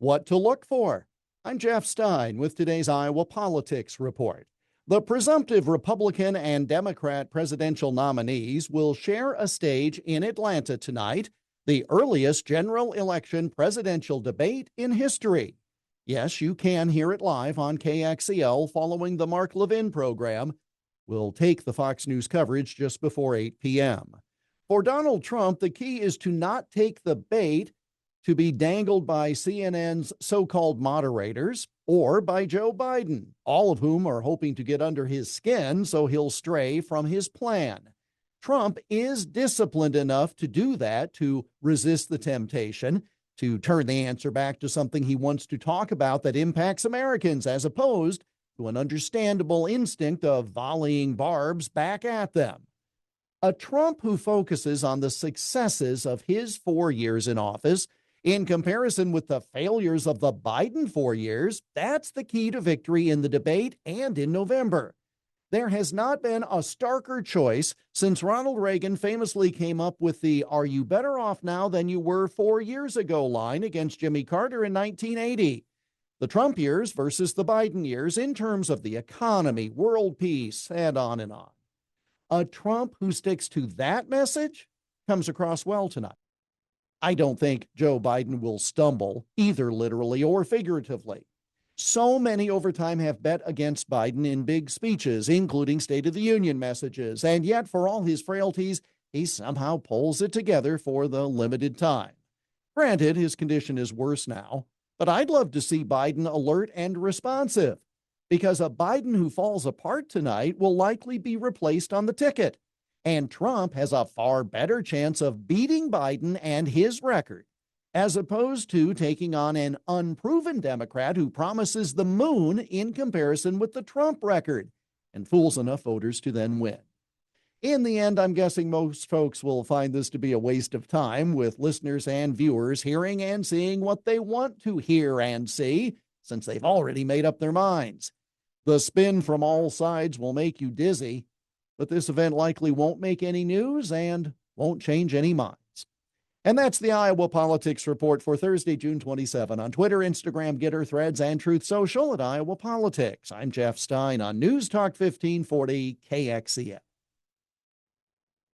What to look for. I'm Jeff Stein with today's Iowa Politics Report. The presumptive Republican and Democrat presidential nominees will share a stage in Atlanta tonight, the earliest general election presidential debate in history. Yes, you can hear it live on KXEL following the Mark Levin program. We'll take the Fox News coverage just before 8 p.m. For Donald Trump, the key is to not take the bait to be dangled by CNN's so-called moderators or by Joe Biden, all of whom are hoping to get under his skin so he'll stray from his plan. Trump is disciplined enough to do that, to resist the temptation, to turn the answer back to something he wants to talk about that impacts Americans, as opposed to an understandable instinct of volleying barbs back at them. A Trump who focuses on the successes of his 4 years in office in comparison with the failures of the Biden 4 years, that's the key to victory in the debate and in November. There has not been a starker choice since Ronald Reagan famously came up with the "Are you better off now than you were 4 years ago" line against Jimmy Carter in 1980. The Trump years versus the Biden years in terms of the economy, world peace, and on and on. A Trump who sticks to that message comes across well tonight. I don't think Joe Biden will stumble, either literally or figuratively. So many over time have bet against Biden in big speeches, including State of the Union messages, and yet for all his frailties, he somehow pulls it together for the limited time. Granted, his condition is worse now, but I'd love to see Biden alert and responsive, because a Biden who falls apart tonight will likely be replaced on the ticket. And Trump has a far better chance of beating Biden and his record, as opposed to taking on an unproven Democrat who promises the moon in comparison with the Trump record and fools enough voters to then win. In the end, I'm guessing most folks will find this to be a waste of time, with listeners and viewers hearing and seeing what they want to hear and see, since they've already made up their minds. The spin from all sides will make you dizzy, but this event likely won't make any news and won't change any minds. And that's the Iowa Politics Report for Thursday, June 27 on Twitter, Instagram, Getter, Threads, and Truth Social at Iowa Politics. I'm Jeff Stein on News Talk 1540 KXEL.